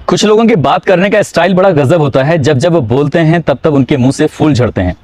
कुछ लोगों की बात करने का स्टाइल बड़ा गजब होता है। जब जब वो बोलते हैं तब तब उनके मुंह से फूल झड़ते हैं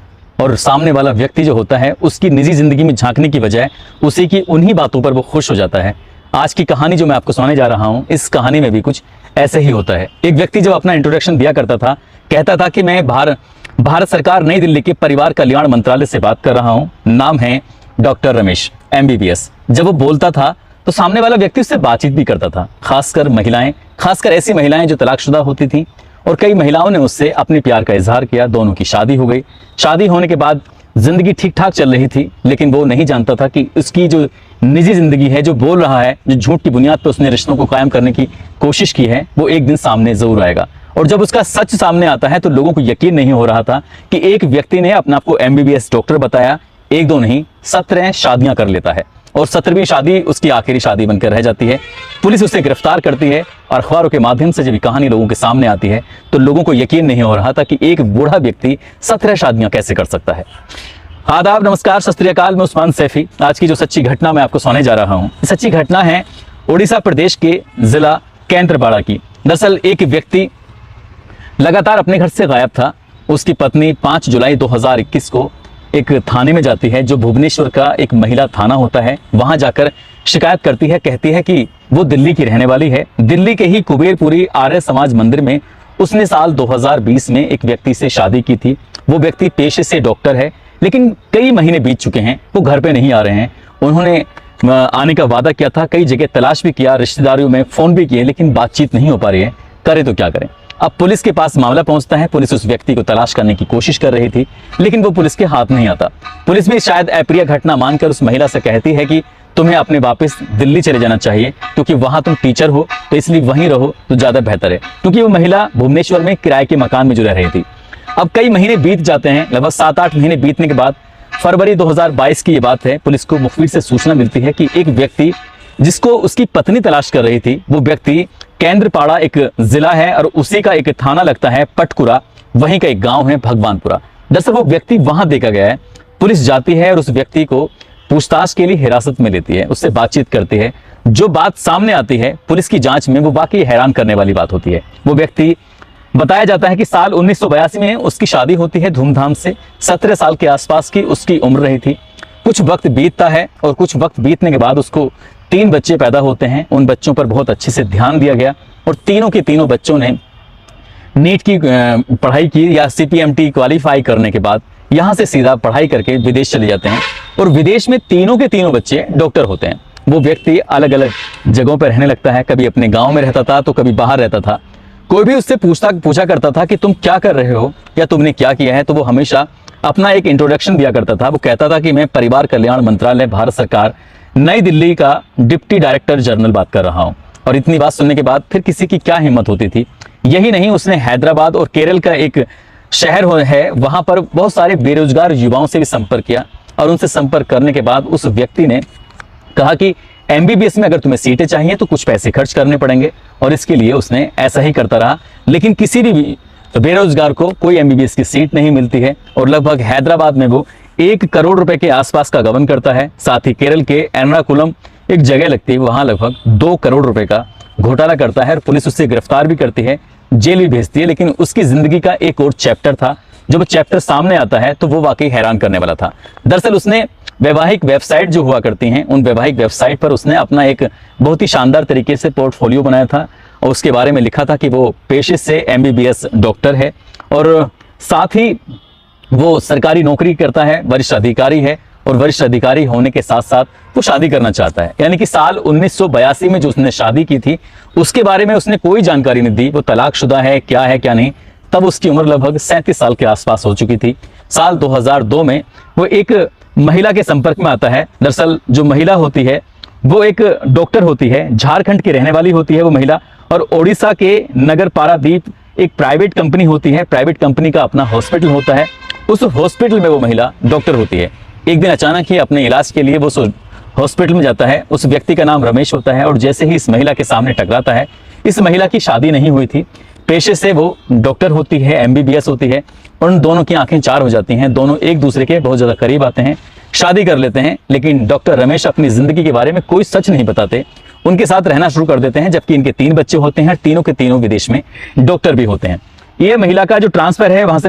और सामने वाला व्यक्ति जो होता है उसकी निजी जिंदगी में झांकने की बजाय उसी की उन्हीं बातों पर वो खुश हो जाता है। आज की कहानी जो मैं आपको सुनाने जा रहा हूँ, इस कहानी में भी कुछ ऐसे ही होता है। एक व्यक्ति जब अपना इंट्रोडक्शन दिया करता था, कहता था कि मैं भारत सरकार नई दिल्ली के परिवार कल्याण मंत्रालय से बात कर रहा हूँ, नाम है डॉक्टर रमेश MBBS। जब वो बोलता था तो सामने वाला व्यक्ति उससे बातचीत भी करता था, खासकर ऐसी महिलाएं जो तलाकशुदा होती थी। और कई महिलाओं ने उससे अपने प्यार का इजहार किया, दोनों की शादी हो गई। शादी होने के बाद जिंदगी ठीक ठाक चल रही थी, लेकिन वो नहीं जानता था कि उसकी जो निजी जिंदगी है, जो बोल रहा है, जो झूठ की बुनियाद पर उसने रिश्तों को कायम करने की कोशिश की है, वो एक दिन सामने जरूर आएगा। और जब उसका सच सामने आता है तो लोगों को यकीन नहीं हो रहा था कि एक व्यक्ति ने अपने आप को MBBS डॉक्टर बताया, एक दो नहीं 17 शादियां कर लेता है और 17वीं शादी उसकी आखिरी शादी बनकर रह जाती है। पुलिस उसे गिरफ्तार करती है और अखबारों के माध्यम से जब ये कहानी लोगों के सामने आती है तो लोगों को यकीन नहीं हो रहा था कि एक बूढ़ा व्यक्ति 17 शादियां कैसे कर सकता है। आदाब, नमस्कार, सत श्री अकाल। मैं उस्मान सैफी। आज की जो सच्ची घटना मैं आपको सुनाने जा रहा हूँ, सच्ची घटना है उड़ीसा प्रदेश के जिला केंद्रपाड़ा की। दरअसल एक व्यक्ति लगातार अपने घर से गायब था। उसकी पत्नी 5 जुलाई 2021 को एक थाने में जाती है, जो भुवनेश्वर का एक महिला थाना होता है। वहां जाकर शिकायत करती है, कहती है कि वो दिल्ली की रहने वाली है। दिल्ली के ही कुबेरपुरी आर्य समाज मंदिर में उसने साल 2020 में एक व्यक्ति से शादी की थी। वो व्यक्ति पेशे से डॉक्टर है, लेकिन कई महीने बीत चुके हैं, वो घर पे नहीं आ रहे हैं। उन्होंने आने का वादा किया था, कई जगह तलाश भी किया, रिश्तेदारियों में फोन भी किए, लेकिन बातचीत नहीं हो पा रही है। करे तो क्या करें। अब पुलिस के पास मामला पहुंचता है। पुलिस उस व्यक्ति को तलाश करने की कोशिश कर रही थी, लेकिन वो पुलिस के हाथ नहीं आता। पुलिस भी शायद अप्रिय घटना मानकर उस महिला से कहती है कि तुम्हें अपने वापस दिल्ली चले जाना चाहिए, क्योंकि वहां तुम टीचर हो, तो इसलिए वहीं रहो तो ज्यादा बेहतर है। क्योंकि वो महिला भुवनेश्वर में किराए के मकान में जो रह रही थी। अब कई महीने बीत जाते हैं, लगभग 7-8 महीने बीतने के बाद फरवरी 2022 की ये बात है, पुलिस को मुखबिर से सूचना मिलती है कि एक व्यक्ति जिसको उसकी पत्नी तलाश कर रही थी, वो व्यक्ति केंद्रपाड़ा एक जिला है और उसी का एक थाना लगता है पटकुरा, वहीं का एक गांव है भगवानपुरा। दरअसल वो व्यक्ति वहां देखा गया है। पुलिस जाती है और उस व्यक्ति को पूछताछ के लिए हिरासत में लेती है, उससे बातचीत करती है। जो बात सामने आती है पुलिस की जांच में, वो वाकई हैरान करने वाली बात होती है। वो व्यक्ति बताया जाता है कि साल 1982 में उसकी शादी होती है धूमधाम से। 17 साल के आसपास की उसकी उम्र रही थी। कुछ वक्त बीतता है और कुछ वक्त बीतने के बाद उसको 3 बच्चे पैदा होते हैं। उन बच्चों पर बहुत अच्छे से ध्यान दिया गया और तीनों के तीनों बच्चों ने नीट की पढ़ाई की या CPMT क्वालिफाई करने के बाद यहाँ से सीधा पढ़ाई करके विदेश चले जाते हैं और विदेश में तीनों के तीनों बच्चे डॉक्टर होते हैं। वो व्यक्ति अलग अलग जगहों पर रहने लगता है, कभी अपने गाँव में रहता था तो कभी बाहर रहता था। कोई भी उससे पूछा करता था कि तुम क्या कर रहे हो या तुमने क्या किया है, तो वो हमेशा अपना एक इंट्रोडक्शन दिया करता था। वो कहता था कि मैं परिवार कल्याण मंत्रालय भारत सरकार नई दिल्ली का डिप्टी डायरेक्टर जनरल बात कर रहा हूं। और इतनी बात सुनने के बाद फिर किसी की क्या हिम्मत होती थी। यही नहीं, उसने हैदराबाद और केरल का एक शहर है, वहां पर बहुत सारे बेरोजगार युवाओं से भी संपर्क किया और उनसे संपर्क करने के बाद उस व्यक्ति ने कहा कि MBBS में अगर तुम्हें सीटें चाहिए तो कुछ पैसे खर्च करने पड़ेंगे। और इसके लिए उसने ऐसा ही करता रहा, लेकिन किसी भी बेरोजगार को कोई MBBS की सीट नहीं मिलती है और लगभग हैदराबाद में वो 1 करोड़ रुपए के आसपास का गबन करता है। साथ ही केरल के एर्नाकुलम एक जगह लगती है, वहां लगभग 2 करोड़ रुपए का घोटाला करता है और पुलिस उससे गिरफ्तार भी करती है, जेल भी भेजती है। लेकिन उसकी जिंदगी का एक और चैप्टर था। जब वो चैप्टर सामने आता है तो वो वाकई हैरान करने वाला था। दरअसल उसने वैवाहिक वेबसाइट जो हुआ करती हैं, उन वैवाहिक वेबसाइट पर उसने अपना एक बहुत ही शानदार तरीके से पोर्टफोलियो बनाया था और उसके बारे में लिखा था कि वो पेशे से MBBS डॉक्टर है और साथ ही वो सरकारी नौकरी करता है, वरिष्ठ अधिकारी है और वरिष्ठ अधिकारी होने के साथ साथ वो शादी करना चाहता है। यानी कि साल 1982 में जो उसने शादी की थी उसके बारे में उसने कोई जानकारी नहीं दी, वो तलाकशुदा है क्या नहीं। तब उसकी उम्र लगभग 37 साल के आसपास हो चुकी थी। साल 2002 में वो एक महिला के संपर्क में आता है। दरअसल जो महिला होती है वो एक डॉक्टर होती है, झारखंड की रहने वाली होती है वो महिला, और ओडिशा के नगर पारादीप एक प्राइवेट कंपनी होती है, प्राइवेट कंपनी का अपना हॉस्पिटल होता है। उस हॉस्पिटल में वो महिला डॉक्टर होती है। एक दिन अचानक ही अपने इलाज के लिए वो हॉस्पिटल में जाता है। उस व्यक्ति का नाम रमेश होता है और जैसे ही इस महिला के सामने टकराता है, इस महिला की शादी नहीं हुई थी, पेशे से वो डॉक्टर होती है, MBBS होती है और उन दोनों की आंखें चार हो जाती हैं। दोनों एक दूसरे के बहुत ज्यादा करीब आते हैं, शादी कर लेते हैं। लेकिन डॉक्टर रमेश अपनी जिंदगी के बारे में कोई सच नहीं बताते उनके साथ रहना शुरू कर देते हैं, जबकि इनके 3 बच्चे होते हैं, तीनों के तीनों विदेश में डॉक्टर भी होते हैं। ये महिला का जो ट्रांसफर है वहां से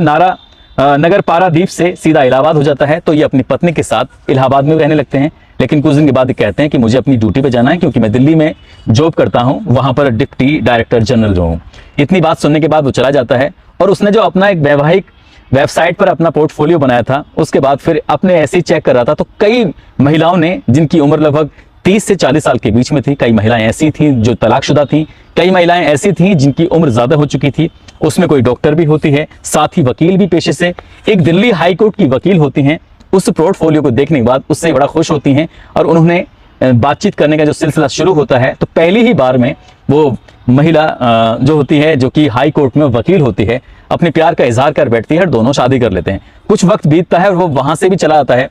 नगर पारादीप से सीधा इलाहाबाद हो जाता है। तो ये अपनी पत्नी के साथ इलाहाबाद में रहने लगते हैं, लेकिन कुछ दिन के बाद कहते हैं कि मुझे अपनी ड्यूटी पे जाना है, क्योंकि मैं दिल्ली में जॉब करता हूं, वहां पर डिप्टी डायरेक्टर जनरल जो हूं। इतनी बात सुनने के बाद वो चला जाता है और उसने जो अपना एक वैवाहिक वेबसाइट पर अपना पोर्टफोलियो बनाया था, उसके बाद फिर अपने ऐसे ही चेक कर रहा था, तो कई महिलाओं ने जिनकी उम्र लगभग 30 से 40 साल के बीच में थी, कई महिलाएं ऐसी थी जो तलाकशुदा थी, कई महिलाएं ऐसी थी जिनकी उम्र ज्यादा हो चुकी थी, उसमें कोई डॉक्टर भी होती है, साथ ही वकील भी पेशे से, एक दिल्ली हाई कोर्ट की वकील होती हैं। उस पोर्टफोलियो को देखने के बाद उससे बड़ा खुश होती हैं और उन्होंने बातचीत करने का जो सिलसिला शुरू होता है, तो पहली ही बार में वो महिला जो होती है, जो कि हाई कोर्ट में वकील होती है, अपने प्यार का इजहार कर बैठती है और दोनों शादी कर लेते हैं। कुछ वक्त बीतता है और वो वहां से भी चला आता है।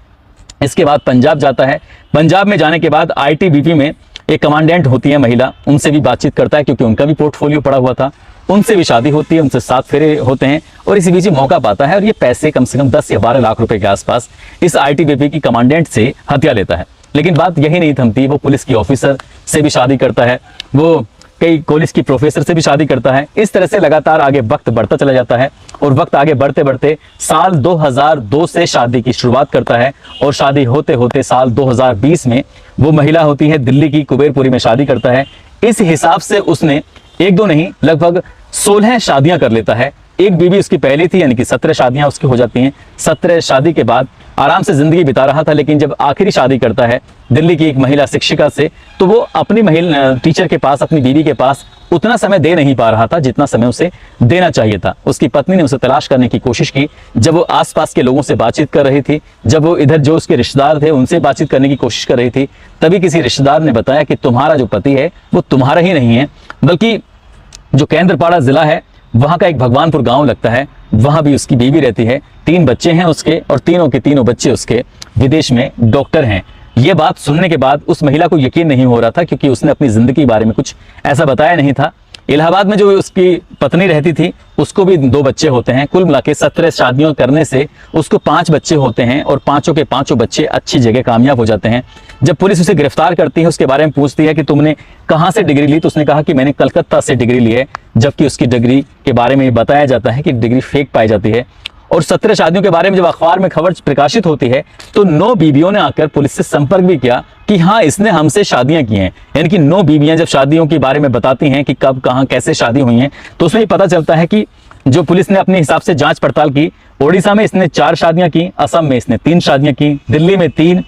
इसके बाद पंजाब जाता है। पंजाब में जाने के बाद आईटीबीपी में एक कमांडेंट होती है महिला, उनसे भी बातचीत करता है, क्योंकि उनका भी पोर्टफोलियो पड़ा हुआ था। उनसे भी शादी होती है, उनसे 7 फेरे होते हैं और इसी बीच मौका पाता है और ये पैसे कम से कम 10 या 12 लाख रुपए के आसपास इस आईटीबीपी की कमांडेंट से हत्या लेता है। लेकिन बात यही नहीं थमती, वो पुलिस की ऑफिसर से भी शादी करता है, वो कई कॉलेज की प्रोफेसर से भी शादी करता है। इस तरह से लगातार आगे वक्त बढ़ता चला जाता है और वक्त आगे बढ़ते बढ़ते साल 2002 से शादी की शुरुआत करता है और शादी होते होते साल 2020 में वो महिला होती है दिल्ली की कुबेरपुरी में शादी करता है। इस हिसाब से उसने 1-2 नहीं लगभग 16 शादियां कर लेता है। एक बीवी उसकी पहली थी, यानी कि 17 शादियां उसकी हो जाती हैं। 17 शादी के बाद आराम से जिंदगी बिता रहा था, लेकिन जब आखिरी शादी करता है दिल्ली की एक महिला शिक्षिका से, तो वो अपनी महिला टीचर के पास, अपनी बीवी के पास उतना समय दे नहीं पा रहा था जितना समय उसे देना चाहिए था। उसकी पत्नी ने उसे तलाश करने की कोशिश की। जब वो आसपास के लोगों से बातचीत कर रही थी, जब वो इधर जो उसके रिश्तेदार थे उनसे बातचीत करने की कोशिश कर रही थी, तभी किसी रिश्तेदार ने बताया कि तुम्हारा जो पति है वो तुम्हारा ही नहीं है, बल्कि जो केंद्रपाड़ा जिला है वहां का एक भगवानपुर गांव लगता है, वहां भी उसकी बीवी रहती है, 3 बच्चे हैं उसके और तीनों के तीनों बच्चे उसके विदेश में डॉक्टर हैं। ये बात सुनने के बाद उस महिला को यकीन नहीं हो रहा था, क्योंकि उसने अपनी जिंदगी के बारे में कुछ ऐसा बताया नहीं था। इलाहाबाद में जो उसकी पत्नी रहती थी उसको भी 2 बच्चे होते हैं। कुल मिला के 17 शादियों करने से उसको 5 बच्चे होते हैं और पांचों के पांचों बच्चे अच्छी जगह कामयाब हो जाते हैं। जब पुलिस उसे गिरफ्तार करती है, उसके बारे में पूछती है कि तुमने कहां से डिग्री ली, तो उसने कहा कि मैंने कलकत्ता से डिग्री ली है, जबकि उसकी डिग्री के बारे में बताया जाता है कि डिग्री फेक पाई जाती है। और 17 शादियों के बारे में जब अखबार में खबर प्रकाशित होती है, तो 9 बीवियों ने आकर पुलिस से संपर्क भी किया कि हाँ, इसने हमसे शादियां की हैं। यानी कि 9 बीवियां जब शादियों के बारे में बताती हैं कि कब कहां कैसे शादी हुई हैं, तो उसमें पता चलता है कि जो पुलिस ने अपने हिसाब से जांच पड़ताल की, ओडिशा में इसने 4 शादियां की, असम में इसने 3 शादियां की, दिल्ली में 3,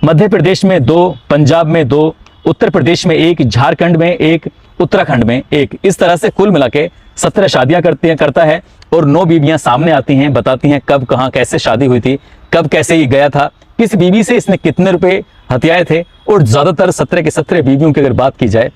मध्य प्रदेश में 2, पंजाब में 2, उत्तर प्रदेश में 1, झारखंड में 1, उत्तराखंड में 1। इस तरह से कुल मिला के 17 शादियां करता है और 9 बीवियां सामने आती हैं, बताती हैं कब कहां कैसे शादी हुई थी, कब कैसे ये गया था, किस बीवी से इसने कितने रुपए हथियाए थे। और ज्यादातर 17 के 17 बीवियों की अगर बात की जाए,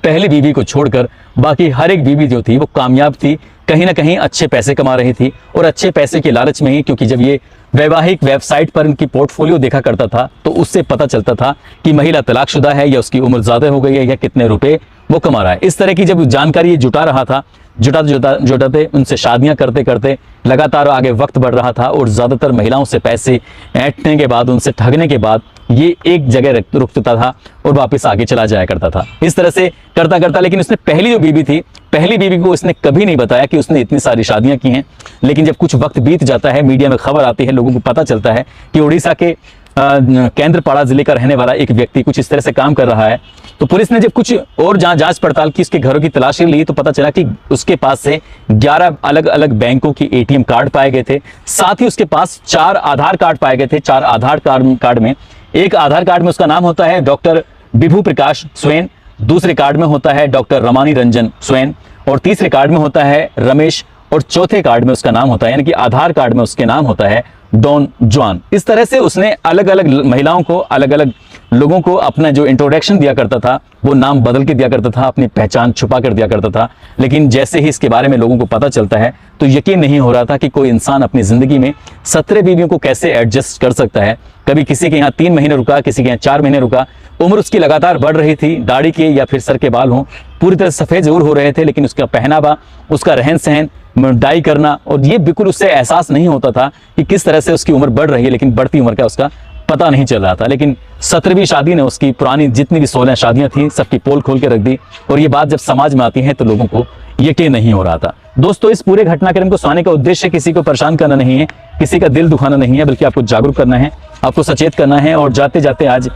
पहली बीवी को छोड़कर बाकी हर एक बीवी जो थी वो कामयाब थी, कहीं ना कहीं अच्छे पैसे कमा रही थी। और अच्छे पैसे के लालच में ही, क्योंकि जब ये वैवाहिक वेबसाइट पर इनकी पोर्टफोलियो देखा करता था, तो उससे पता चलता था कि महिला तलाकशुदा है या उसकी उम्र ज्यादा हो गई है या कितने रुपए वो कमा रहा है। इस तरह की जब जानकारी ये जुटा रहा था, जुटाते उनसे शादियां करते करते लगातार आगे वक्त बढ़ रहा था और ज्यादातर महिलाओं से पैसे ऐंठने के बाद, उनसे ठगने के बाद ये एक जगह रुकता था और वापस आगे चला जाया करता था। इस तरह से करता करता, लेकिन उसने पहली जो बीवी थी, पहली बीवी को उसने कभी नहीं बताया कि उसने इतनी सारी शादियां की हैं। लेकिन जब कुछ वक्त बीत जाता है, मीडिया में खबर आती है, लोगों को पता चलता है कि उड़ीसा के केंद्रपाड़ा जिले का रहने वाला एक व्यक्ति कुछ इस तरह से काम कर रहा है, तो पुलिस ने जब कुछ और जांच पड़ताल की, उसके घरों की तलाशी ली, तो पता चला कि उसके पास से 11 अलग अलग बैंकों की एटीएम कार्ड पाए गए थे। साथ ही उसके पास 4 आधार कार्ड पाए गए थे। 4 आधार कार्ड में, एक आधार कार्ड में उसका नाम होता है डॉक्टर विभू प्रकाश स्वैन, दूसरे कार्ड में होता है डॉक्टर रमानी रंजन स्वैन, और तीसरे कार्ड में होता है रमेश, और चौथे कार्ड में उसका नाम होता है, यानी कि आधार कार्ड में उसके नाम होता है डॉन जुआन। इस तरह से उसने अलग अलग महिलाओं को, अलग अलग लोगों को अपना जो इंट्रोडक्शन दिया करता था वो नाम बदल के दिया करता था, अपनी पहचान छुपा कर दिया करता था। लेकिन जैसे ही इसके बारे में लोगों को पता चलता है, तो यकीन नहीं हो रहा था कि कोई इंसान अपनी जिंदगी में 17 बीवियों को कैसे एडजस्ट कर सकता है। कभी किसी के यहाँ 3 महीने रुका, किसी के यहाँ 4 महीने रुका। उम्र उसकी लगातार बढ़ रही थी, दाढ़ी के या फिर सर के बाल हों पूरी तरह सफेद जरूर हो रहे थे, लेकिन उसका पहनावा, उसका रहन सहन, डाई करना, और ये बिल्कुल उससे एहसास नहीं होता था कि किस तरह से उसकी उम्र बढ़ रही है, लेकिन बढ़ती उम्र का उसका पता नहीं चल रहा था, लेकिन 17वीं शादी ने उसकी पुरानी जितनी भी 16 शादियां थी सबकी पोल खोल के रख दी। और ये बात जब समाज में आती है तो लोगों को यकीन नहीं हो रहा था। दोस्तों, इस पूरे घटनाक्रम को सुनाने का उद्देश्य किसी को परेशान करना नहीं है, किसी का दिल दुखाना नहीं है, बल्कि आपको जागरूक करना है, आपको सचेत करना है। और जाते जाते आज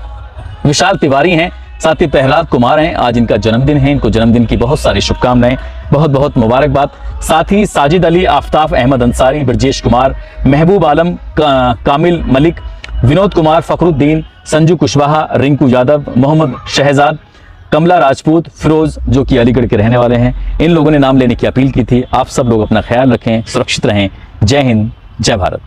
विशाल तिवारी हैं, साथ ही प्रहलाद कुमार हैं, आज इनका जन्मदिन है। इनको जन्मदिन की बहुत सारी शुभकामनाएं, बहुत बहुत मुबारकबाद। साथ ही साजिद अली, आफ्ताब अहमद अंसारी, ब्रजेश कुमार, महबूब आलम, कामिल मलिक, विनोद कुमार, फखरुद्दीन, संजू कुशवाहा, रिंकू यादव, मोहम्मद शहजाद, कमला राजपूत, फिरोज जो कि अलीगढ़ के रहने वाले हैं, इन लोगों ने नाम लेने की अपील की थी। आप सब लोग अपना ख्याल रखें, सुरक्षित रहें। जय हिंद, जय भारत।